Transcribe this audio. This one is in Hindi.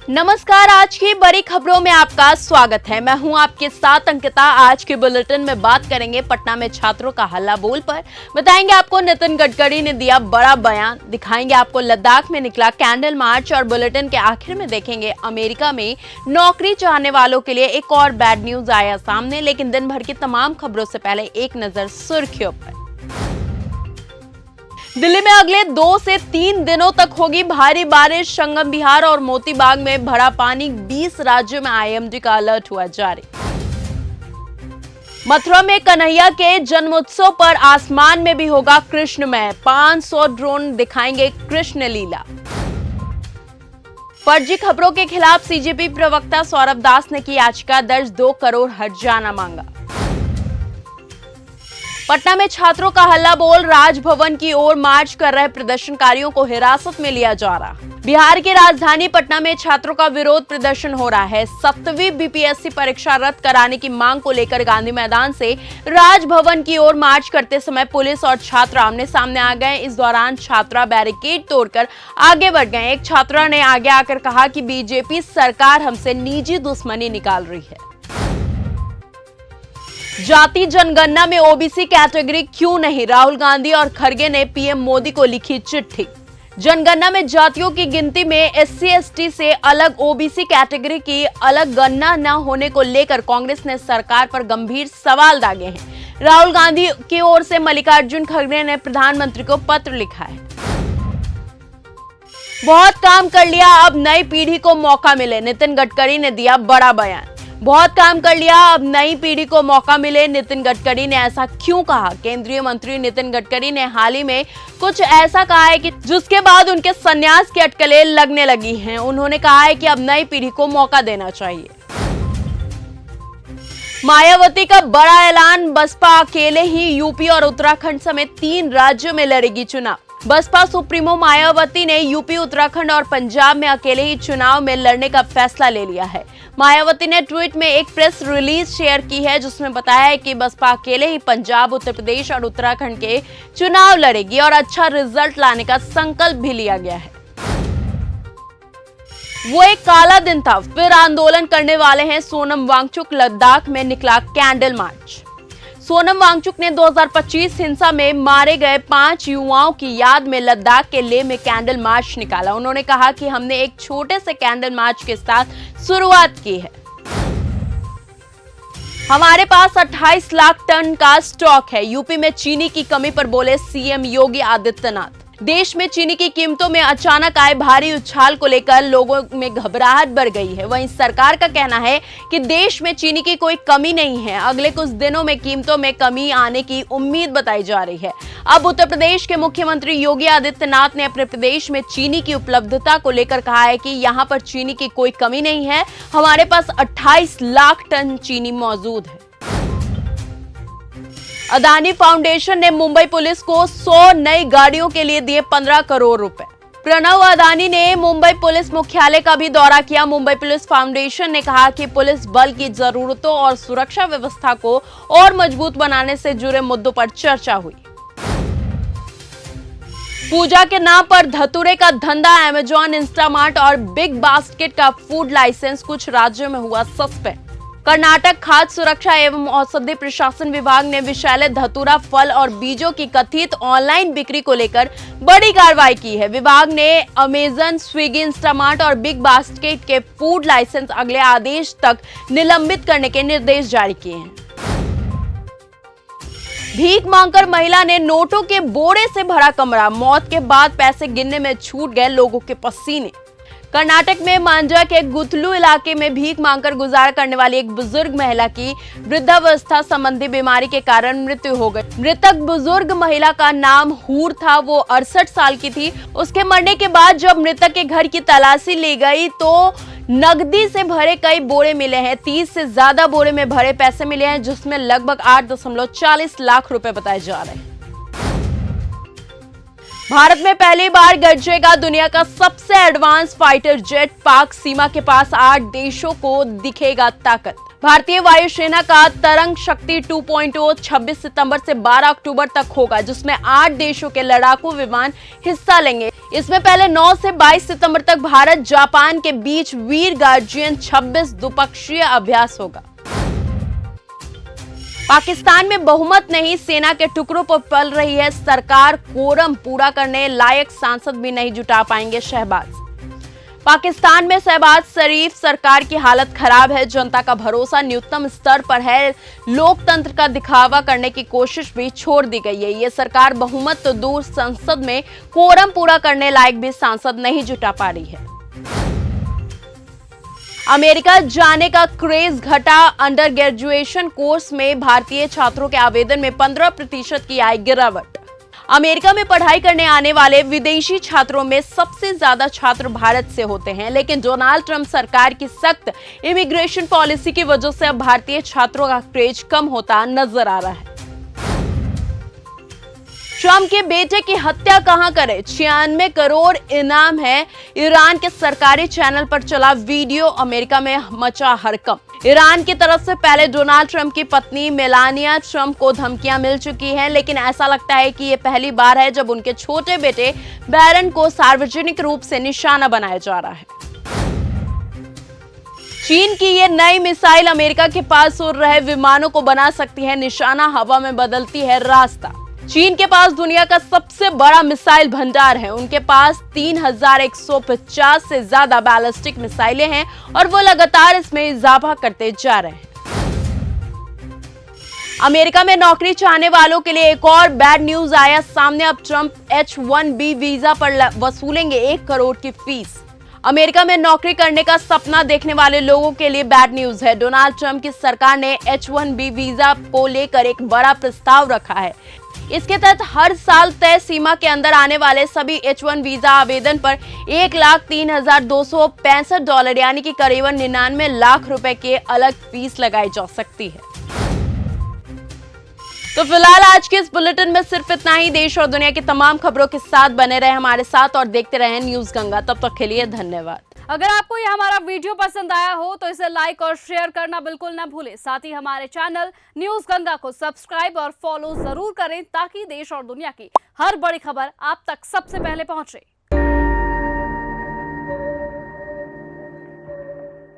नमस्कार, आज की बड़ी खबरों में आपका स्वागत है। मैं हूं आपके साथ अंकिता। आज के बुलेटिन में बात करेंगे पटना में छात्रों का हल्ला बोल पर, बताएंगे आपको नितिन गडकरी ने दिया बड़ा बयान, दिखाएंगे आपको लद्दाख में निकला कैंडल मार्च और बुलेटिन के आखिर में देखेंगे अमेरिका में नौकरी चाहने वालों के लिए एक और बैड न्यूज आया सामने। लेकिन दिन भर की तमाम खबरों से पहले एक नजर सुर्खियों पर। दिल्ली में अगले 2 से 3 दिनों तक होगी भारी बारिश। संगम विहार और मोती बाग में भरा पानी, 20 राज्यों में आईएमडी का अलर्ट हुआ जारी। मथुरा में कन्हैया के जन्मोत्सव पर आसमान में भी होगा कृष्णमय, 500 ड्रोन दिखाएंगे कृष्ण लीला। फर्जी खबरों के खिलाफ सीजेपी प्रवक्ता सौरभ दास ने की याचिका दर्ज, 2 करोड़ हर्जाना मांगा। पटना में छात्रों का हल्ला बोल, राजभवन की ओर मार्च कर रहे प्रदर्शनकारियों को हिरासत में लिया जा रहा। बिहार की राजधानी पटना में छात्रों का विरोध प्रदर्शन हो रहा है। 7वीं बीपीएससी परीक्षा रद्द कराने की मांग को लेकर गांधी मैदान से राजभवन की ओर मार्च करते समय पुलिस और छात्र आमने सामने आ गए। इस दौरान छात्रा बैरिकेड तोड़कर आगे बढ़ गए। एक छात्रा ने आगे आकर कहा कि बीजेपी सरकार हमसे निजी दुश्मनी निकाल रही है। जाति जनगणना में ओबीसी कैटेगरी क्यों नहीं, राहुल गांधी और खड़गे ने पीएम मोदी को लिखी चिट्ठी। जनगणना में जातियों की गिनती में एससी एसटी से अलग ओबीसी कैटेगरी की अलग गणना न होने को लेकर कांग्रेस ने सरकार पर गंभीर सवाल दागे हैं। राहुल गांधी की ओर से मल्लिकार्जुन खड़गे ने प्रधानमंत्री को पत्र लिखा है। बहुत काम कर लिया, अब नई पीढ़ी को मौका मिले, नितिन गडकरी ने दिया बड़ा बयान। बहुत काम कर लिया, अब नई पीढ़ी को मौका मिले, नितिन गडकरी ने ऐसा क्यों कहा? केंद्रीय मंत्री नितिन गडकरी ने हाल ही में कुछ ऐसा कहा है कि जिसके बाद उनके संन्यास की अटकलें लगने लगी हैं। उन्होंने कहा है कि अब नई पीढ़ी को मौका देना चाहिए। मायावती का बड़ा ऐलान, बसपा अकेले ही यूपी और उत्तराखंड समेत 3 राज्यों में लड़ेगी चुनाव। बसपा सुप्रीमो मायावती ने यूपी, उत्तराखंड और पंजाब में अकेले ही चुनाव में लड़ने का फैसला ले लिया है। मायावती ने ट्वीट में एक प्रेस रिलीज शेयर की है जिसमें बताया है कि बसपा अकेले ही पंजाब, उत्तर प्रदेश और उत्तराखंड के चुनाव लड़ेगी और अच्छा रिजल्ट लाने का संकल्प भी लिया गया है। वो एक काला दिन था, फिर आंदोलन करने वाले हैं सोनम वांगचुक। लद्दाख में निकला कैंडल मार्च। सोनम वांगचुक ने 2025 हिंसा में मारे गए 5 युवाओं की याद में लद्दाख के लेह में कैंडल मार्च निकाला। उन्होंने कहा कि हमने एक छोटे से कैंडल मार्च के साथ शुरुआत की है। हमारे पास 28 लाख टन का स्टॉक है। यूपी में चीनी की कमी पर बोले सीएम योगी आदित्यनाथ। देश में चीनी की कीमतों में अचानक आए भारी उछाल को लेकर लोगों में घबराहट बढ़ गई है। वहीं सरकार का कहना है कि देश में चीनी की कोई कमी नहीं है। अगले कुछ दिनों में कीमतों में कमी आने की उम्मीद बताई जा रही है। अब उत्तर प्रदेश के मुख्यमंत्री योगी आदित्यनाथ ने अपने प्रदेश में चीनी की उपलब्धता को लेकर कहा है कि यहाँ पर चीनी की कोई कमी नहीं है, हमारे पास 28 लाख टन चीनी मौजूद है। अदानी फाउंडेशन ने मुंबई पुलिस को 100 नई गाड़ियों के लिए दिए 15 करोड़ रुपए। प्रणव अदानी ने मुंबई पुलिस मुख्यालय का भी दौरा किया। मुंबई पुलिस फाउंडेशन ने कहा कि पुलिस बल की जरूरतों और सुरक्षा व्यवस्था को और मजबूत बनाने से जुड़े मुद्दों पर चर्चा हुई। पूजा के नाम पर धतूरे का धंधा, अमेजॉन, इंस्टामार्ट और बिग बास्केट का फूड लाइसेंस कुछ राज्यों में हुआ सस्पेंड। कर्नाटक खाद्य सुरक्षा एवं औषधि प्रशासन विभाग ने विषैले धतूरा फल और बीजों की कथित ऑनलाइन बिक्री को लेकर बड़ी कार्रवाई की है। विभाग ने अमेजन, स्विगी, इंस्टामार्ट और बिग बास्केट के फूड लाइसेंस अगले आदेश तक निलंबित करने के निर्देश जारी किए हैं। भीख मांगकर महिला ने नोटों के बोरे से भरा कमरा, मौत के बाद पैसे गिनने में छूट गए लोगों के पसीने। कर्नाटक में मांझा के गुथलू इलाके में भीख मांगकर गुजारा करने वाली एक बुजुर्ग महिला की वृद्धावस्था संबंधी बीमारी के कारण मृत्यु हो गई। मृतक बुजुर्ग महिला का नाम हूर था। वो 68 साल की थी। उसके मरने के बाद जब मृतक के घर की तलाशी ली गई तो नकदी से भरे कई बोरे मिले हैं। 30 से ज्यादा बोरे में भरे पैसे मिले हैं जिसमें लगभग 8.40 लाख रुपए बताए जा रहे हैं। भारत में पहली बार गरजेगा दुनिया का सबसे एडवांस फाइटर जेट। पाक सीमा के पास 8 देशों को दिखेगा ताकत। भारतीय वायुसेना का तरंग शक्ति 2.0 26 सितंबर से 12 अक्टूबर तक होगा, जिसमें 8 देशों के लड़ाकू विमान हिस्सा लेंगे। इसमें पहले 9 से 22 सितंबर तक भारत जापान के बीच वीर गार्जियन 26 द्विपक्षीय अभ्यास होगा। पाकिस्तान में बहुमत नहीं, सेना के टुकड़ों पर पल रही है सरकार, कोरम पूरा करने लायक सांसद भी नहीं जुटा पाएंगे शहबाज। पाकिस्तान में शहबाज शरीफ सरकार की हालत खराब है, जनता का भरोसा न्यूनतम स्तर पर है, लोकतंत्र का दिखावा करने की कोशिश भी छोड़ दी गई है। ये सरकार बहुमत तो दूर, संसद में कोरम पूरा करने लायक भी सांसद नहीं जुटा पा रही है। अमेरिका जाने का क्रेज घटा, अंडर ग्रेजुएशन कोर्स में भारतीय छात्रों के आवेदन में 15% की आई गिरावट। अमेरिका में पढ़ाई करने आने वाले विदेशी छात्रों में सबसे ज्यादा छात्र भारत से होते हैं, लेकिन डोनाल्ड ट्रंप सरकार की सख्त इमिग्रेशन पॉलिसी की वजह से अब भारतीय छात्रों का क्रेज कम होता नजर आ रहा है। ट्रंप के बेटे की हत्या कहां करे, 96 करोड़ इनाम है। ईरान के सरकारी चैनल पर चला वीडियो, अमेरिका में मचा हड़कंप। ईरान की तरफ से पहले डोनाल्ड ट्रंप की पत्नी मेलानिया ट्रंप को धमकियां मिल चुकी हैं, लेकिन ऐसा लगता है कि ये पहली बार है जब उनके छोटे बेटे बैरन को सार्वजनिक रूप से निशाना बनाया जा रहा है। चीन की ये नई मिसाइल अमेरिका के पास उड़ रहे विमानों को बना सकती है निशाना, हवा में बदलती है रास्ता। चीन के पास दुनिया का सबसे बड़ा मिसाइल भंडार है। उनके पास 3150 से ज्यादा बैलिस्टिक मिसाइलें हैं और वो लगातार इसमें इजाफा करते जा रहे हैं। अमेरिका में नौकरी चाहने वालों के लिए एक और बैड न्यूज आया सामने। अब ट्रंप H-1B वीजा पर वसूलेंगे 1 करोड़ की फीस। अमेरिका में नौकरी करने का सपना देखने वाले लोगों के लिए बैड न्यूज है। डोनाल्ड ट्रंप की सरकार ने H-1B वीजा को लेकर एक बड़ा प्रस्ताव रखा है। इसके तहत हर साल तय सीमा के अंदर आने वाले सभी H-1 वीजा आवेदन पर $1,03,265 यानी कि करीबन 99 लाख रुपए के अलग फीस लगाई जा सकती है। तो फिलहाल आज के इस बुलेटिन में सिर्फ इतना ही। देश और दुनिया की तमाम खबरों के साथ बने रहे हमारे साथ और देखते रहें न्यूज गंगा। तब तक के लिए धन्यवाद। अगर आपको ये हमारा वीडियो पसंद आया हो तो इसे लाइक और शेयर करना बिल्कुल ना भूलें। साथ ही हमारे चैनल न्यूज गंगा को सब्सक्राइब और फॉलो जरूर करें ताकि देश और दुनिया की हर बड़ी खबर आप तक सबसे पहले पहुंचे।